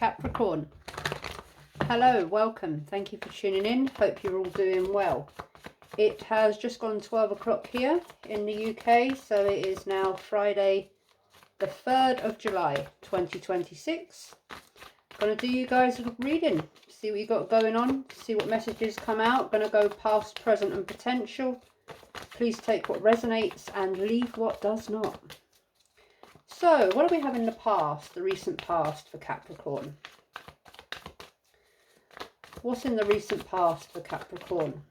Capricorn. Hello, welcome. Thank you for tuning in. Hope you're all doing well. It has just gone 12 o'clock here in the UK, so it is now Friday the 3rd of July 2026. Going to do you guys a little reading, see what you got going on, see what messages come out. Going to go past, present and potential. Please take what resonates and leave what does not. So, what do we have in the past, the recent past for Capricorn? What's in the recent past for Capricorn?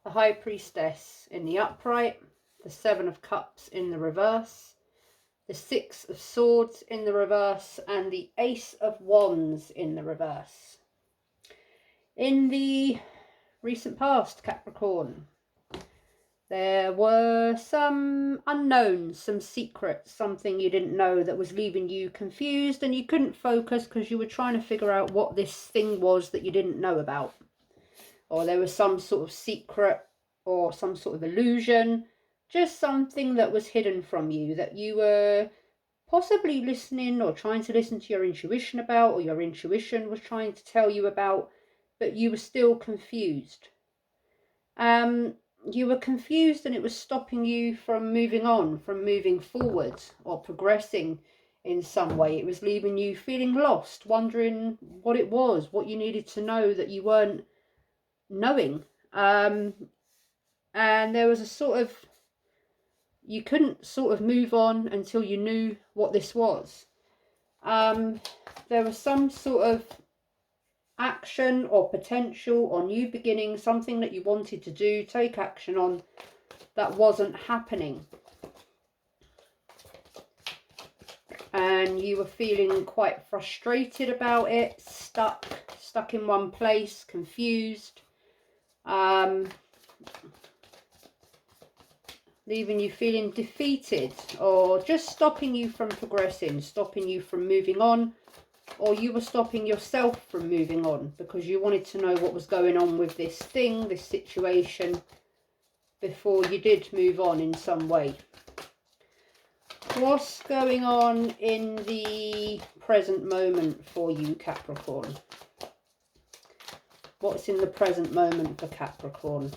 The High Priestess in the upright, the Seven of Cups in the reverse, the Six of Swords in the reverse, and the Ace of Wands in the reverse. In the recent past, Capricorn, there were some unknowns, some secrets, something you didn't know that was leaving you confused, and you couldn't focus because you were trying to figure out what this thing was that you didn't know about. Or there was some sort of secret or some sort of illusion, just something that was hidden from you that you were possibly listening or trying to listen to your intuition about, or your intuition was trying to tell you about, but you were still confused. You were confused and it was stopping you from moving on, from moving forward or progressing in some way. It was leaving you feeling lost, wondering what it was, what you needed to know that you weren't knowing. And there was a sort of, you couldn't sort of move on until you knew what this was. There was some sort of action or potential or new beginning, something that you wanted to do, take action on, that wasn't happening. And you were feeling quite frustrated about it, stuck in one place, confused, leaving you feeling defeated, or just stopping you from progressing, stopping you from moving on, or you were stopping yourself from moving on because you wanted to know what was going on with this thing, this situation, before you did move on in some way. What's going on in the present moment for you, Capricorn? What's in the present moment for Capricorn?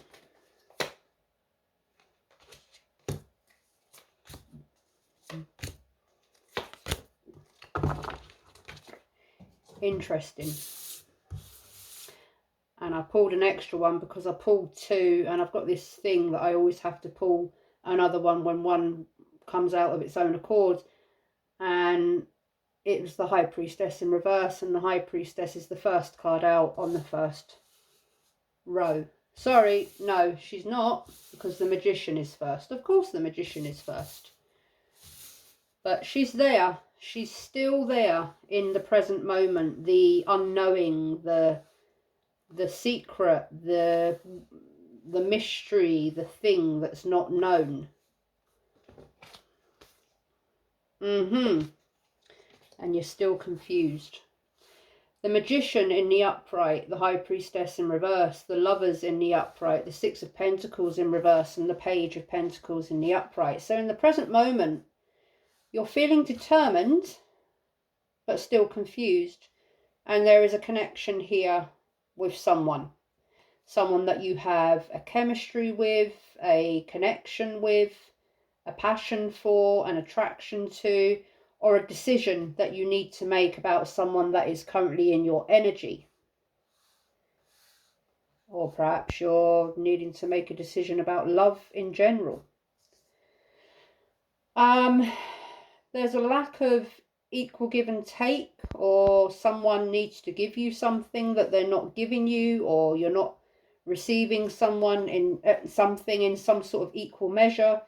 Interesting. And I pulled an extra one because I pulled two, and I've got this thing that I always have to pull another one when one comes out of its own accord, and it was the High Priestess in reverse, and the High Priestess is the first card out on the first row. Sorry, no, she's not, because the Magician is first. Of course the Magician is first. But she's there. She's still there in the present moment. The unknowing, the secret, the mystery, the thing that's not known. And you're still confused. The Magician in the upright, the High Priestess in reverse, the Lovers in the upright, the Six of Pentacles in reverse, and the Page of Pentacles in the upright. So in the present moment, you're feeling determined, but still confused. And there is a connection here with someone. Someone that you have a chemistry with, a connection with, a passion for, an attraction to, or a decision that you need to make about someone that is currently in your energy. Or perhaps you're needing to make a decision about love in general. There's a lack of equal give and take, or someone needs to give you something that they're not giving you, or you're not receiving something in some sort of equal measure.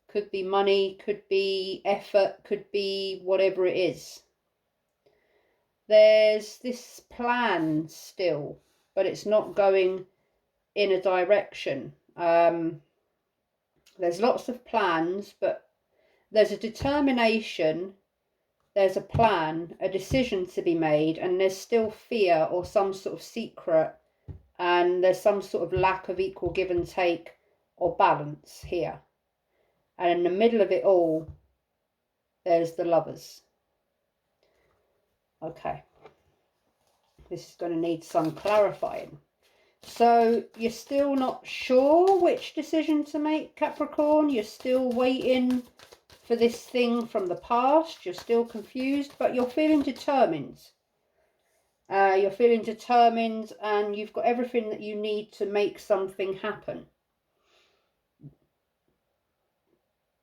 Could be money, could be effort, could be whatever it is. There's this plan still, but it's not going in a direction. There's lots of plans, but there's a determination there's a plan, a decision to be made, and there's still fear or some sort of secret, and there's some sort of lack of equal give and take or balance here. And in the middle of it all, there's the Lovers. Okay. This is going to need some clarifying. So you're still not sure which decision to make, Capricorn. You're still waiting for this thing from the past. You're still confused, but you're feeling determined. You're feeling determined, and you've got everything that you need to make something happen.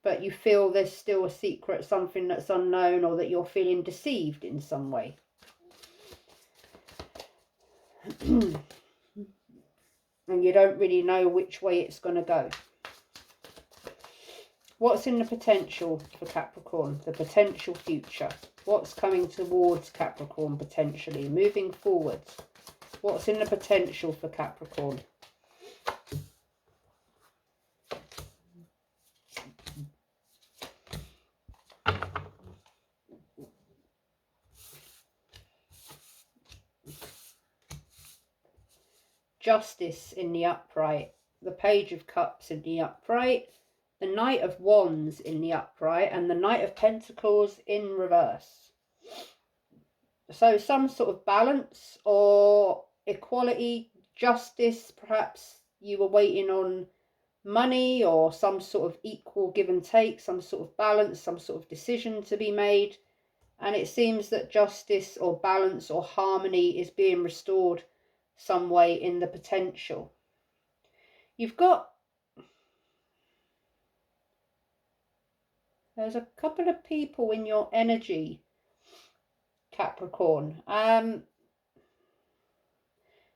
But you feel there's still a secret, something that's unknown, or that you're feeling deceived in some way. And you don't really know which way it's going to go. What's in the potential for Capricorn? The potential future. What's coming towards Capricorn potentially? Moving forwards. What's in the potential for Capricorn? Justice in the upright. The Page of Cups in the upright. The Knight of Wands in the upright. And the Knight of Pentacles in reverse. So some sort of balance or equality, justice. Perhaps you were waiting on money or some sort of equal give and take, some sort of balance, some sort of decision to be made. And it seems that justice or balance or harmony is being restored some way in the potential. You've got, there's a couple of people in your energy, Capricorn.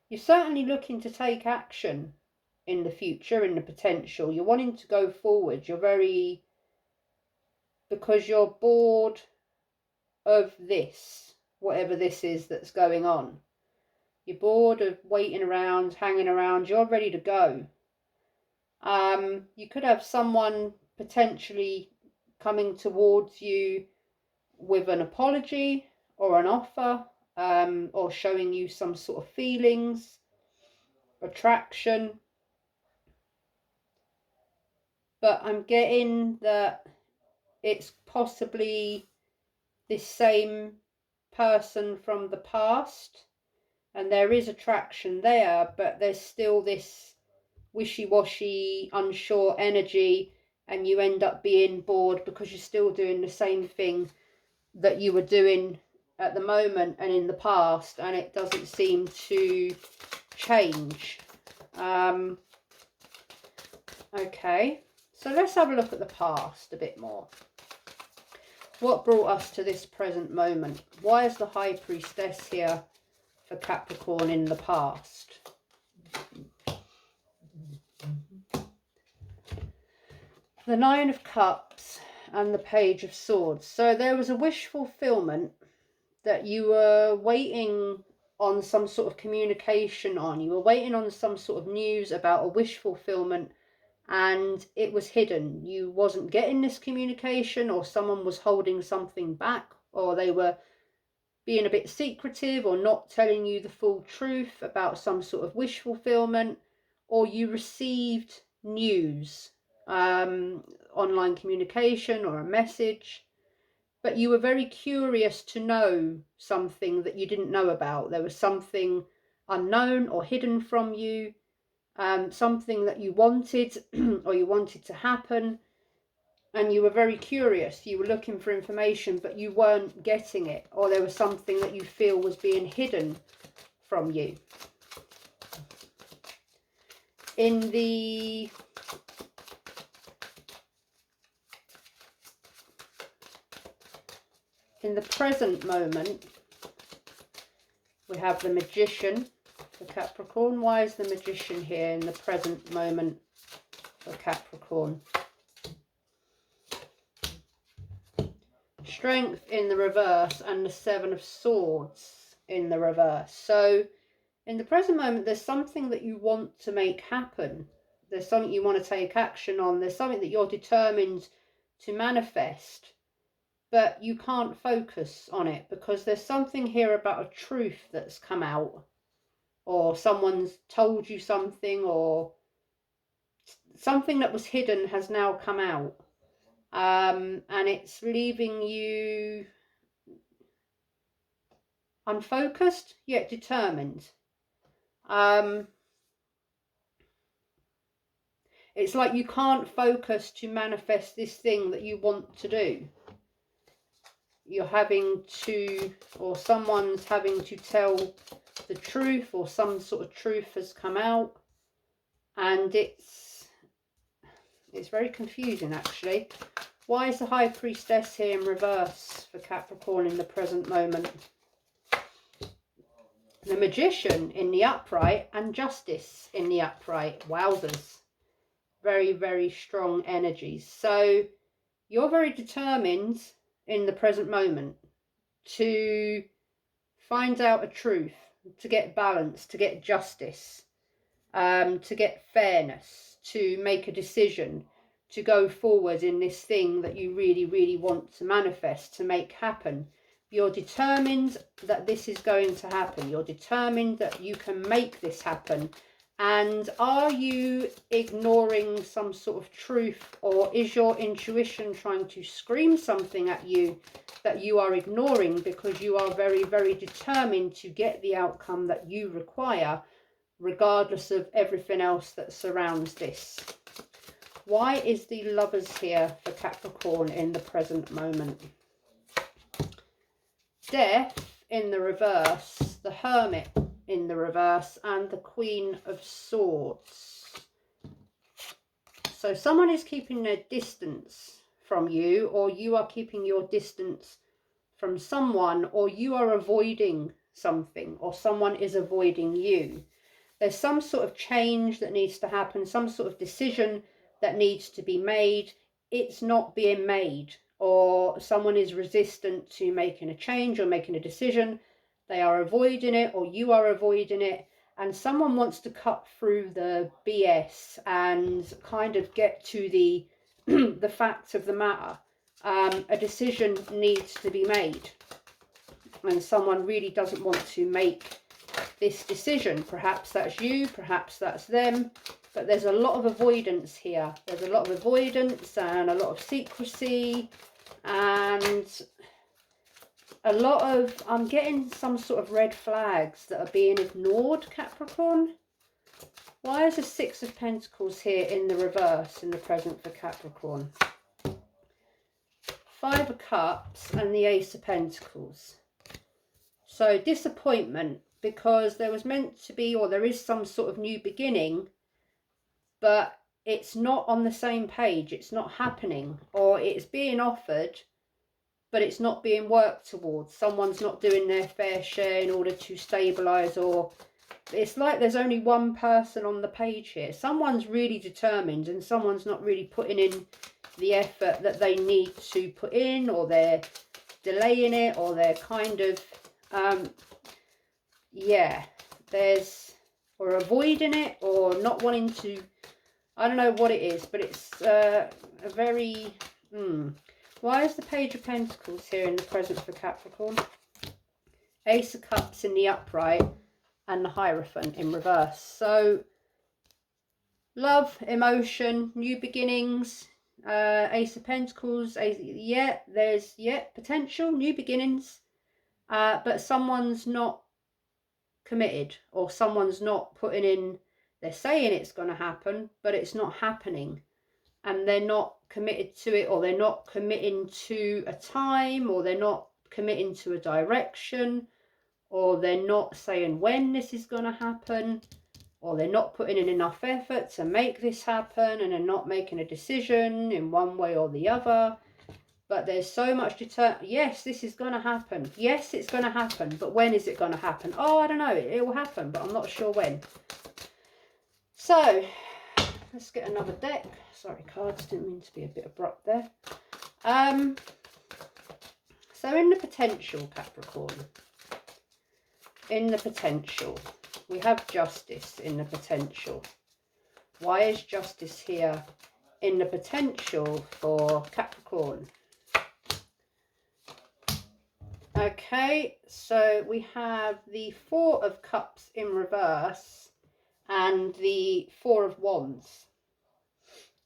You're certainly looking to take action in the future, in the potential. You're wanting to go forward. You're very, because you're bored of this, whatever this is that's going on. You're bored of waiting around, hanging around. You're ready to go. You could have someone potentially coming towards you with an apology or an offer, or showing you some sort of feelings, attraction. But I'm getting that it's possibly this same person from the past, and there is attraction there, but there's still this wishy-washy, unsure energy, and you end up being bored because you're still doing the same thing that you were doing at the moment and in the past, and it doesn't seem to change. Okay, so let's have a look at the past a bit more. What brought us to this present moment? Why is the High Priestess here for Capricorn in the past? The Nine of Cups and the Page of Swords. So there was a wish fulfillment that you were waiting on some sort of communication on. You were waiting on some sort of news about a wish fulfillment, and it was hidden. You wasn't getting this communication, or someone was holding something back, or they were being a bit secretive or not telling you the full truth about some sort of wish fulfillment, or you received news, online communication or a message, but you were very curious to know something that you didn't know about. There was something unknown or hidden from you, something that you wanted or you wanted to happen, and you were very curious. You were looking for information, but you weren't getting it, or there was something that you feel was being hidden from you. In the present moment, we have the Magician for Capricorn. Why is the Magician here in the present moment for Capricorn? Strength in the reverse and the Seven of Swords in the reverse. So in the present moment, there's something that you want to make happen. There's something you want to take action on. There's something that you're determined to manifest. but you can't focus on it because there's something here about a truth that's come out, or someone's told you something, or something that was hidden has now come out. And it's leaving you unfocused yet determined. It's like you can't focus to manifest this thing that you want to do. You're having to, or someone's having to tell the truth, or some sort of truth has come out, and it's very confusing actually. Why is the High Priestess here in reverse for Capricorn in the present moment? The Magician in the upright and Justice in the upright. Wowzers. Very, very strong energies. So you're very determined in the present moment to find out a truth, to get balance, to get justice, to get fairness, to make a decision, to go forward in this thing that you really, really want to manifest, to make happen. You're determined that this is going to happen. You're determined that you can make this happen. And are you ignoring some sort of truth, or is your intuition trying to scream something at you that you are ignoring because you are very, very determined to get the outcome that you require, regardless of everything else that surrounds this? Why is the Lovers here for Capricorn in the present moment? Death in the reverse, the Hermit in the reverse, and the Queen of Swords. So someone is keeping their distance from you, or you are keeping your distance from someone, or you are avoiding something, or someone is avoiding you. There's some sort of change that needs to happen, some sort of decision that needs to be made. It's not being made, or someone is resistant to making a change or making a decision. They are avoiding it, or you are avoiding it, and someone wants to cut through the BS and kind of get to the the facts of the matter. A decision needs to be made, and someone really doesn't want to make this decision. Perhaps that's you, perhaps that's them, but there's a lot of avoidance here. There's a lot of avoidance and a lot of secrecy, and a lot of, I'm getting some sort of red flags that are being ignored, Capricorn. Why is the Six of Pentacles here in the reverse in the present for Capricorn? Five of Cups and the Ace of Pentacles. So disappointment, because there was meant to be, or there is some sort of new beginning, but it's not on the same page. It's not happening, or it's being offered, but it's not being worked towards. Someone's not doing their fair share in order to stabilise, or it's like there's only one person on the page here. Someone's really determined and someone's not really putting in the effort that they need to put in, or they're delaying it, or they're kind of, yeah, or avoiding it, or not wanting to, I don't know what it is, but it's a very, Why is the Page of Pentacles here in the present for Capricorn? Ace of Cups in the upright and the Hierophant in reverse. So love, emotion, new beginnings, Ace of Pentacles, there's potential, new beginnings, but someone's not committed, or someone's not putting in, they're saying it's going to happen, but it's not happening. And they're not committed to it, or they're not committing to a time, or they're not committing to a direction, or they're not saying when this is going to happen, or they're not putting in enough effort to make this happen, and they're not making a decision in one way or the other. But there's so much yes, this is going to happen. Yes, it's going to happen. But when is it going to happen? Oh, I don't know. It will happen, but I'm not sure when. So let's get another deck. Sorry, cards, didn't mean to be a bit abrupt there. So in the potential, Capricorn, in the potential, we have Justice in the potential. Why is Justice here in the potential for Capricorn? Okay, so we have the Four of Cups in reverse and the Four of Wands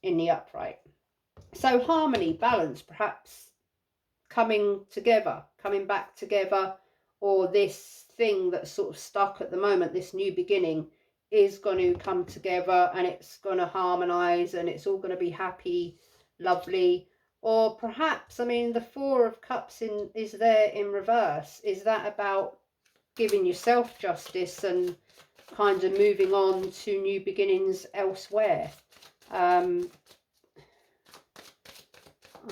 in the upright. So harmony, balance, perhaps coming together, coming back together, or this thing that's sort of stuck at the moment, this new beginning, is going to come together and it's going to harmonize and it's all going to be happy, lovely. Or perhaps, I mean, the Four of Cups is there in reverse. Is that about giving yourself justice and kind of moving on to new beginnings elsewhere? I'm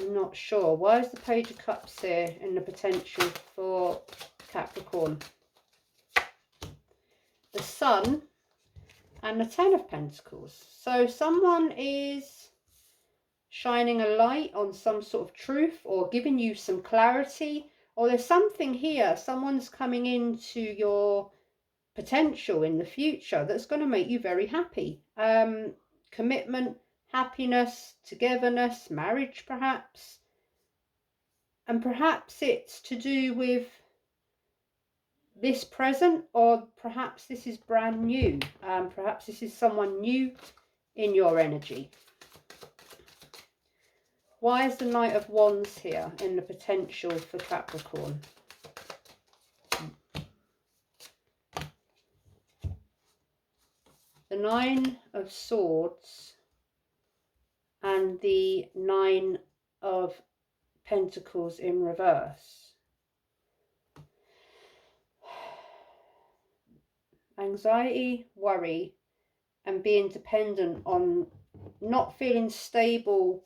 not sure. Why is the Page of Cups here in the potential for Capricorn? The Sun and the Ten of Pentacles. So someone is shining a light on some sort of truth or giving you some clarity. Or there's something here. Someone's coming into your potential in the future that's going to make you very happy. Commitment, happiness, togetherness, marriage perhaps. And perhaps it's to do with this present, or perhaps this is brand new. Perhaps this is someone new in your energy. Why is the Knight of Wands here in the potential for Capricorn? The Nine of Swords and the Nine of Pentacles in reverse. Anxiety, worry, and being dependent on not feeling stable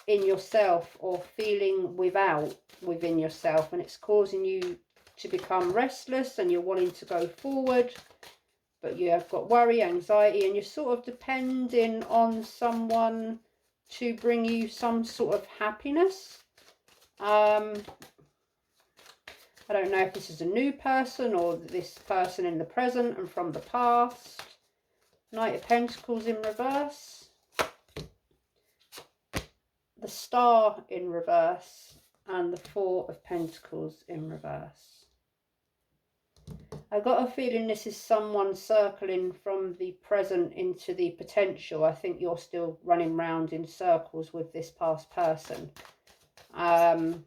in yourself or feeling within yourself, and it's causing you to become restless and you're wanting to go forward, but you have got worry, anxiety, and you're sort of depending on someone to bring you some sort of happiness. I don't know if this is a new person or this person in the present and from the past. Knight of Pentacles in reverse. The Star in reverse and the Four of Pentacles in reverse. I got a feeling this is someone circling from the present into the potential. I think you're still running round in circles with this past person. And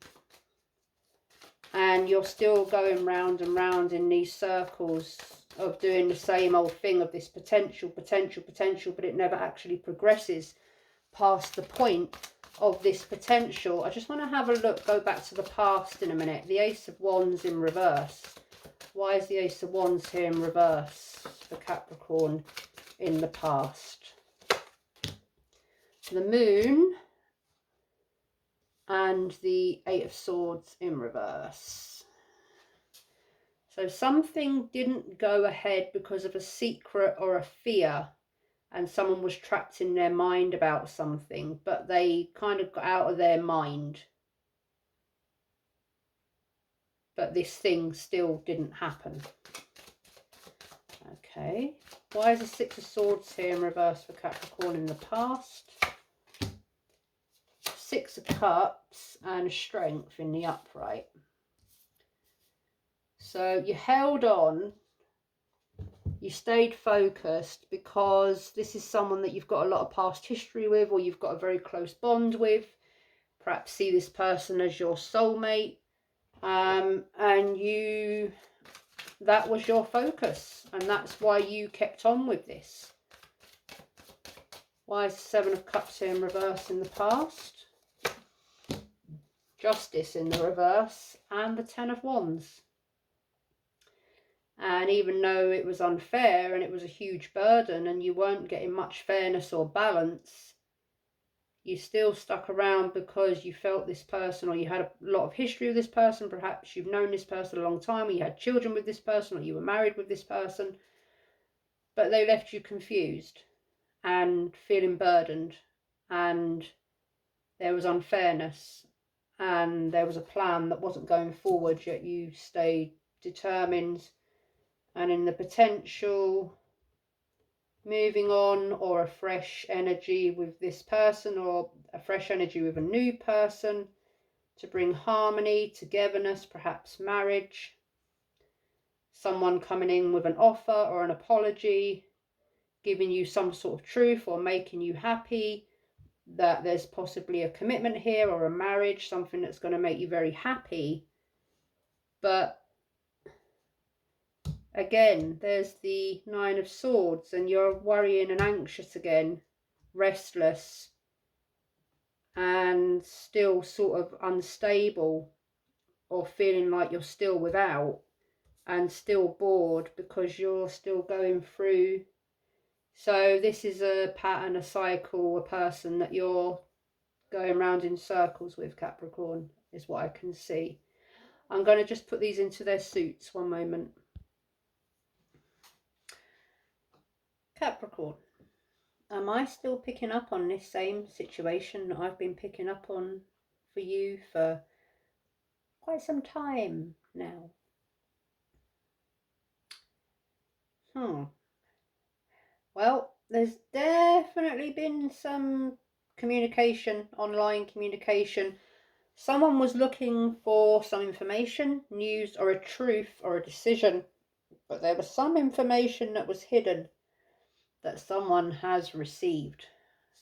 you're still going round and round in these circles of doing the same old thing of this potential, but it never actually progresses past the point of this potential. I just want to have a look, go back to the past in a minute. The Ace of Wands in reverse. Why is the Ace of Wands here in reverse for Capricorn in the past? The Moon and the Eight of Swords in reverse. So something didn't go ahead because of a secret or a fear, and someone was trapped in their mind about something, but they kind of got out of their mind. But this thing still didn't happen. Okay. Why is the Six of Swords here in reverse for Capricorn in the past? Six of Cups and Strength in the upright. So you held on, you stayed focused because this is someone that you've got a lot of past history with, or you've got a very close bond with. Perhaps see this person as your soulmate, and that was your focus, and that's why you kept on with this. Why is the Seven of Cups here in reverse in the past? Justice in the reverse and the Ten of Wands. And even though it was unfair and it was a huge burden and you weren't getting much fairness or balance, you still stuck around because you felt this person, or you had a lot of history with this person. Perhaps you've known this person a long time, or you had children with this person, or you were married with this person, but they left you confused and feeling burdened, and there was unfairness, and there was a plan that wasn't going forward, yet you stayed determined and in the potential, moving on, or a fresh energy with this person, or a fresh energy with a new person, to bring harmony, togetherness, perhaps marriage. Someone coming in with an offer or an apology, giving you some sort of truth or making you happy that there's possibly a commitment here or a marriage, something that's going to make you very happy. But again, there's the Nine of Swords, and you're worrying and anxious again, restless, and still sort of unstable, or feeling like you're still without, and still bored because you're still going through. So this is a pattern, a cycle, a person that you're going round in circles with, Capricorn, is what I can see. I'm going to just put these into their suits. One moment. Capricorn, am I still picking up on this same situation that I've been picking up on for you for quite some time now? Well, there's definitely been some communication, online communication. Someone was looking for some information, news, or a truth, or a decision, but there was some information that was hidden that someone has received.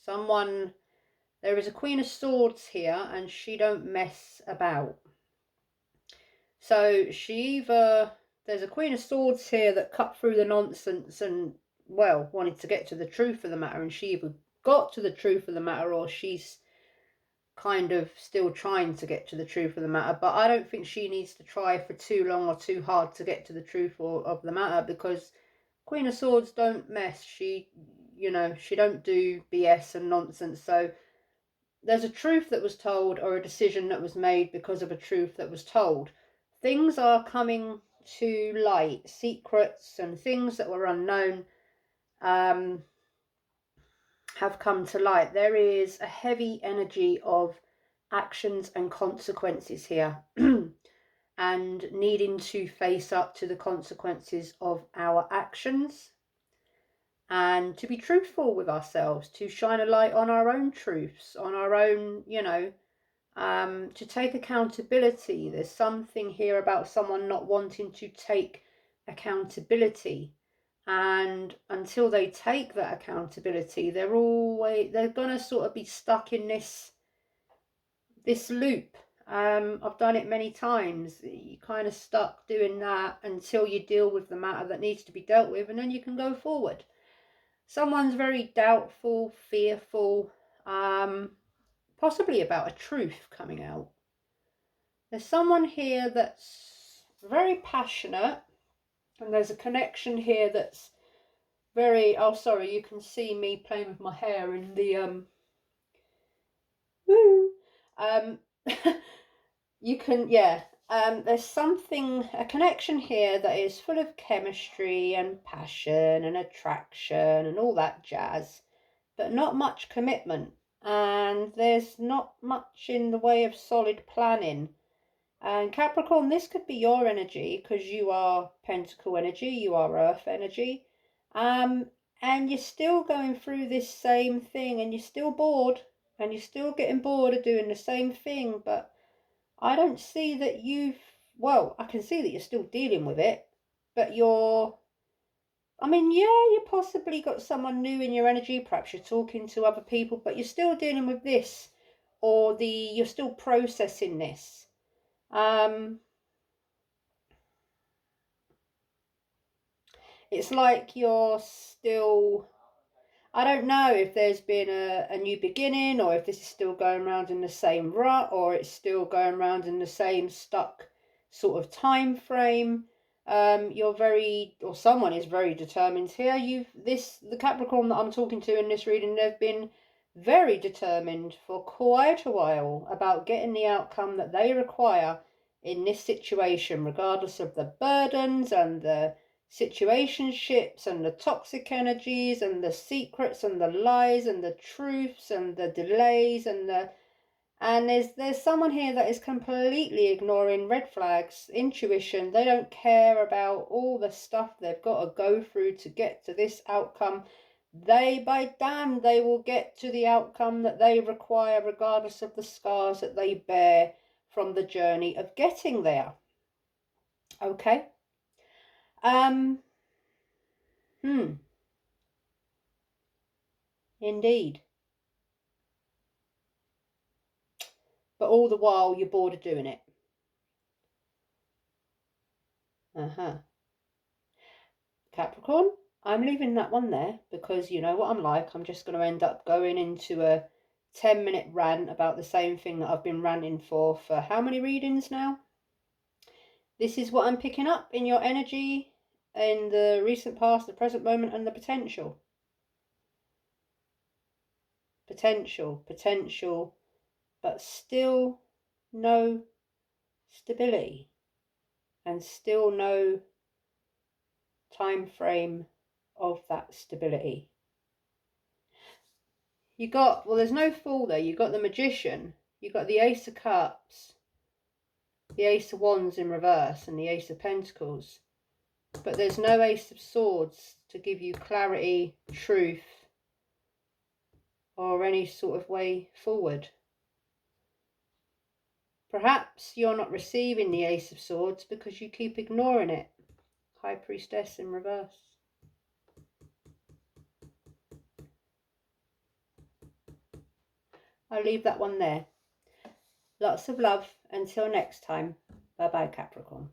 There is a Queen of Swords here, and she don't mess about. So there's a Queen of Swords here that cut through the nonsense and, well, wanted to get to the truth of the matter, and she either got to the truth of the matter or she's kind of still trying to get to the truth of the matter. But I don't think she needs to try for too long or too hard to get to the truth of the matter, because Queen of Swords don't mess. She don't do BS and nonsense. So there's a truth that was told or a decision that was made because of a truth that was told. Things are coming to light, secrets and things that were unknown have come to light. There is a heavy energy of actions and consequences here and needing to face up to the consequences of our actions and to be truthful with ourselves, to shine a light on our own truths, on our own, to take accountability. There's something here about someone not wanting to take accountability, and until they take that accountability, they're gonna sort of be stuck in this loop. I've done it many times. You kind of stuck doing that until you deal with the matter that needs to be dealt with, and then you can go forward. Someone's very doubtful, fearful, possibly about a truth coming out. There's someone here that's very passionate, and there's a connection here that's very, oh sorry, you can see me playing with my hair in the you can, yeah, there's a connection here that is full of chemistry and passion and attraction and all that jazz, but not much commitment, and there's not much in the way of solid planning. And Capricorn, this could be your energy because you are Pentacle energy, you are Earth energy, and you're still going through this same thing, and you're still bored, and you're still getting bored of doing the same thing. But I don't see that I can see that you're still dealing with it, but you possibly got someone new in your energy, perhaps you're talking to other people, but you're still dealing with this, or you're still processing this. It's like you're still, I don't know if there's been a new beginning, or if this is still going around in the same rut, or it's still going around in the same stuck sort of time frame. Someone is very determined here. The Capricorn that I'm talking to in this reading, they've been very determined for quite a while about getting the outcome that they require in this situation, regardless of the burdens and the situationships and the toxic energies and the secrets and the lies and the truths and the delays and there's someone here that is completely ignoring red flags, intuition. They don't care about all the stuff they've got to go through to get to this outcome. They will get to the outcome that they require, regardless of the scars that they bear from the journey of getting there. Okay. Indeed. But all the while you're bored of doing it. Capricorn, I'm leaving that one there because you know what I'm like. I'm just going to end up going into a 10-minute rant about the same thing that I've been ranting for how many readings now? This is what I'm picking up in your energy in the recent past, the present moment, and the potential. Potential, but still no stability and still no time frame of that stability. You got, well, there's no Fool there. You got the Magician. You got the Ace of Cups, the Ace of Wands in reverse, and the Ace of Pentacles. But there's no Ace of Swords to give you clarity, truth, or any sort of way forward. Perhaps you're not receiving the Ace of Swords because you keep ignoring it. High Priestess in reverse. I'll leave that one there. Lots of love. Until next time. Bye-bye, Capricorn.